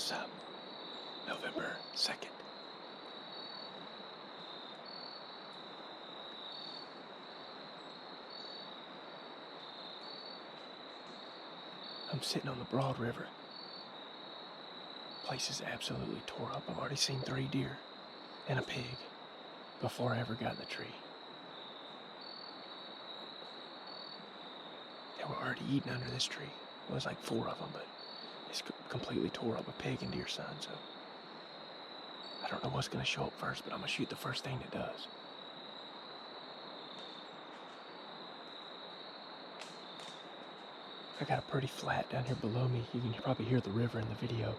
what's up? November 2nd. I'm sitting on the Broad River. Place is absolutely tore up. I've already seen 3 deer and a pig before I ever got in the tree. They were already eating under this tree. Well, there's like 4 of them, but it's completely tore up, a pig and deer son, so I don't know what's gonna show up first, but I'm gonna shoot the first thing that does. I got a pretty flat down here below me. You can probably hear the river in the video.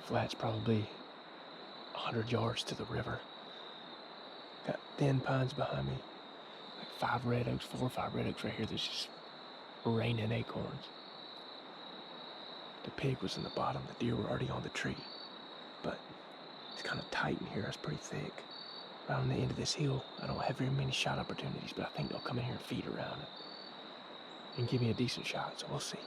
Flat's probably 100 yards to the river. Got thin pines behind me. Like 4 or 5 red oaks right here that's just raining acorns. The pig was in the bottom. The deer were already on the tree. But it's kind of tight in here. It's pretty thick. Right on the end of this hill, I don't have very many shot opportunities, but I think they'll come in here and feed around it and give me a decent shot, so we'll see.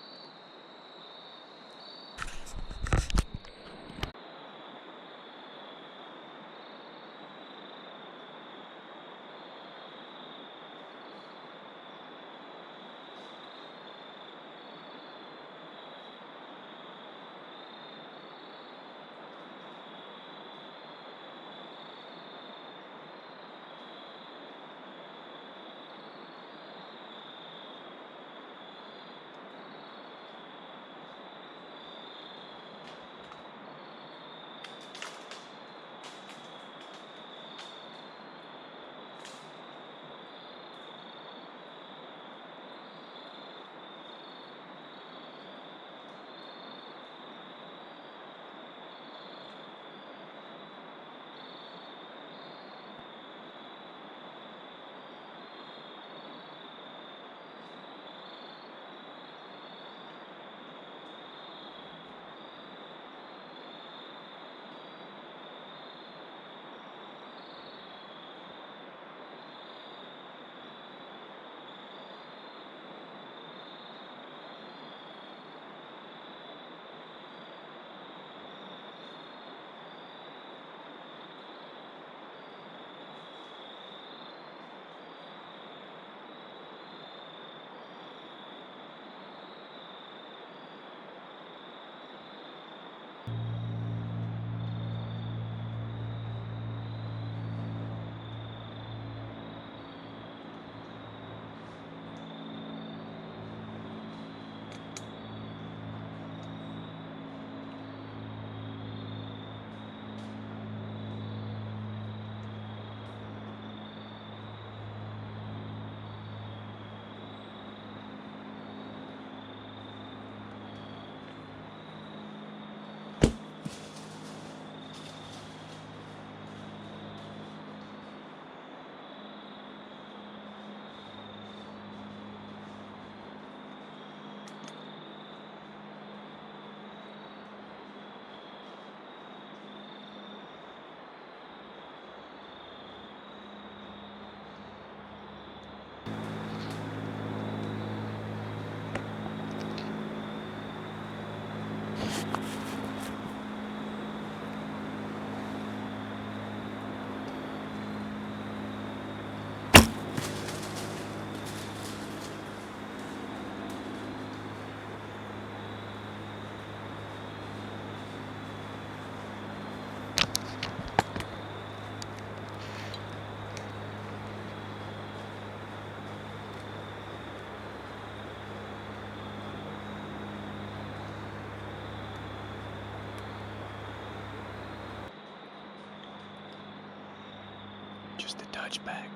Just a touch back.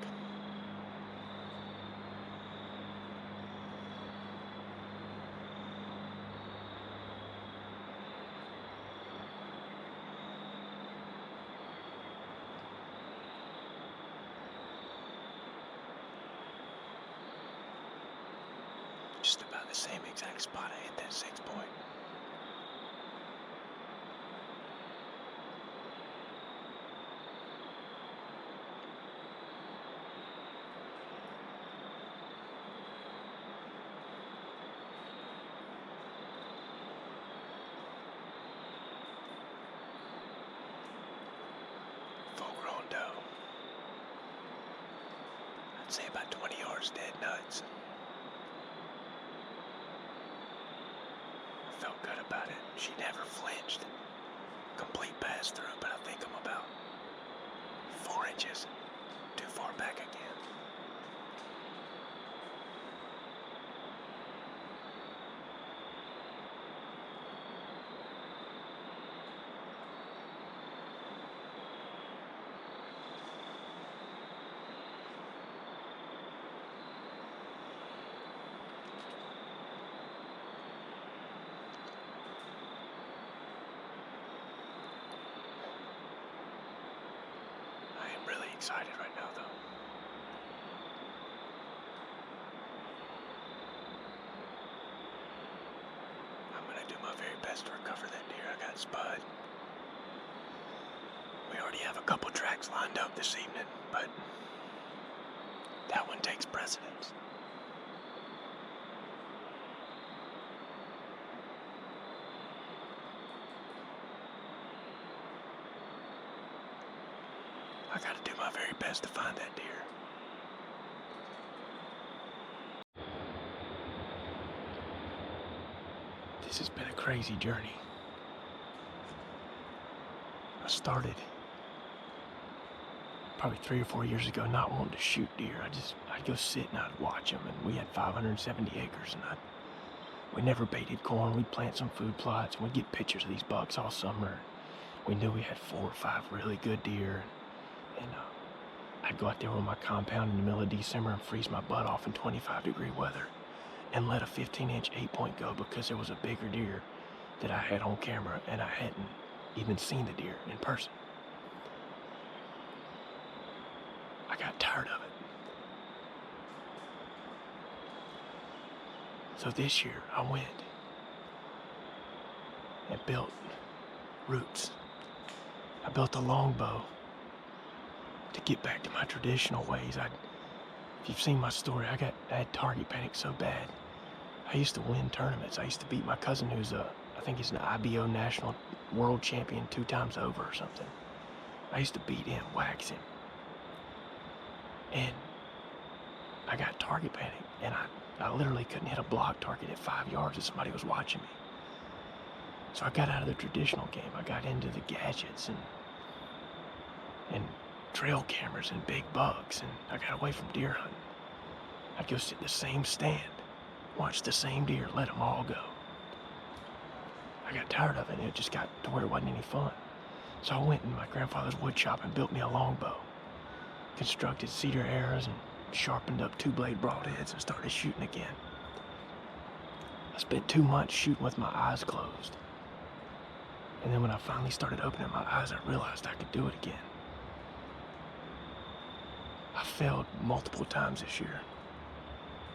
Just about the same exact spot I hit that 6-point. say about 20 yards dead nuts. I felt good about it. She never flinched. Complete pass through, but I think I'm about 4 inches too far back again. Excited right now, though. I'm gonna do my very best to recover that deer. I got spud. We already have a couple tracks lined up this evening, but that one takes precedence. I gotta do my very best to find that deer. This has been a crazy journey. I started probably 3 or 4 years ago not wanting to shoot deer. I'd go sit and I'd watch them, and we had 570 acres, and we never baited corn. We'd plant some food plots, and we'd get pictures of these bucks all summer. We knew we had 4 or 5 really good deer. And I'd go out there with my compound in the middle of December and freeze my butt off in 25-degree weather and let a 15-inch 8-point go because there was a bigger deer that I had on camera and I hadn't even seen the deer in person. I got tired of it. So this year I went and built roots. I built a longbow to get back to my traditional ways. If you've seen my story, I had target panic so bad. I used to win tournaments. I used to beat my cousin who's I think he's an IBO national world champion 2 times over or something. I used to beat him, wax him. And I got target panic, and I literally couldn't hit a block target at 5 yards if somebody was watching me. So I got out of the traditional game. I got into the gadgets and trail cameras and big bucks, and I got away from deer hunting. I'd go sit in the same stand, watch the same deer, let them all go. I got tired of it, and it just got to where it wasn't any fun. So I went in my grandfather's wood shop and built me a longbow, constructed cedar arrows and sharpened up 2-blade broadheads and started shooting again. I spent 2 months shooting with my eyes closed. And then when I finally started opening my eyes, I realized I could do it again. I failed multiple times this year,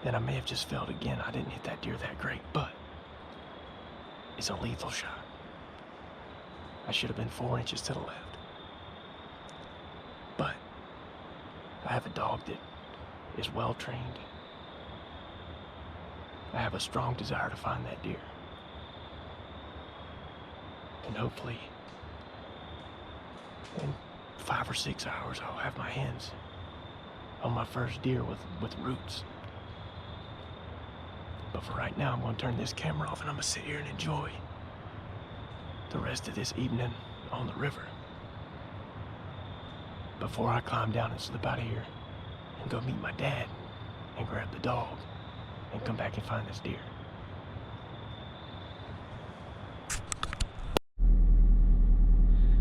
and I may have just failed again. I didn't hit that deer that great, but it's a lethal shot. I should have been 4 inches to the left. But I have a dog that is well trained. I have a strong desire to find that deer. And hopefully, in 5 or 6 hours, I'll have my hands on my first deer with roots. But for right now, I'm going to turn this camera off and I'm going to sit here and enjoy the rest of this evening on the river before I climb down and slip out of here and go meet my dad and grab the dog and come back and find this deer.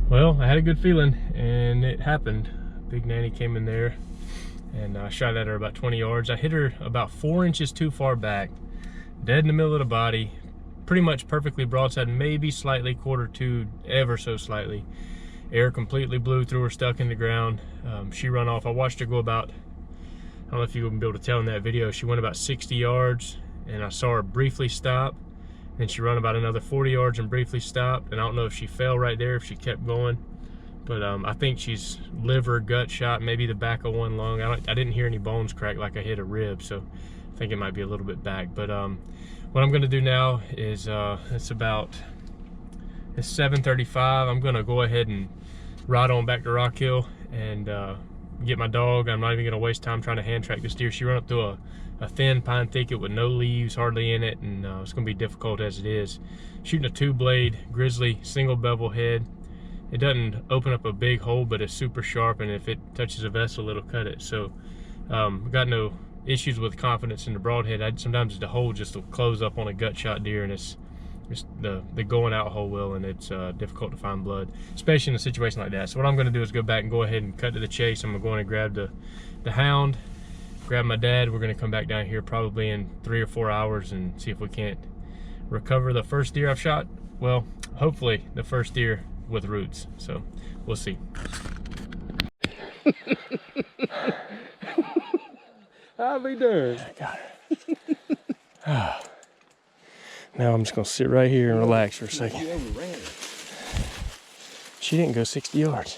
Well, I had a good feeling, and it happened. Big Nanny came in there, and I shot at her about 20 yards. I hit her about 4 inches too far back, dead in the middle of the body, pretty much perfectly broadside, maybe slightly quarter to, ever so slightly. Air completely blew through her, stuck in the ground. She run off. I watched her go about, I don't know if you will be able to tell in that video, she went about 60 yards, and I saw her briefly stop. Then she ran about another 40 yards and briefly stopped. And I don't know if she fell right there, if she kept going. But I think she's liver, gut shot, maybe the back of one lung. I didn't hear any bones crack like I hit a rib, so I think it might be a little bit back. But what I'm gonna do now is, it's 7:35. I'm gonna go ahead and ride on back to Rock Hill and get my dog. I'm not even gonna waste time trying to hand track this deer. She ran up through a thin pine thicket with no leaves hardly in it, and it's gonna be difficult as it is. Shooting a 2-blade grizzly single bevel head. It doesn't open up a big hole, but it's super sharp, and if it touches a vessel, it'll cut it. So got no issues with confidence in the broadhead. Sometimes the hole just will close up on a gut shot deer, and it's the going out hole will, and it's difficult to find blood, especially in a situation like that. So what I'm going to do is go back and go ahead and cut to the chase. I'm going to grab the hound, grab my dad. We're going to come back down here probably in 3 or 4 hours and see if we can't recover the first deer I've shot. Well, hopefully the first deer with roots. So we'll see. I'll be darned. I got her. Now I'm just gonna sit right here and relax for a second. She didn't go 60 yards.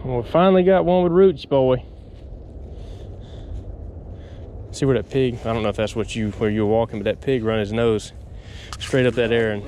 Well, we finally got one with roots, boy. See where that pig, I don't know if that's where you were walking, but that pig run his nose straight up that air and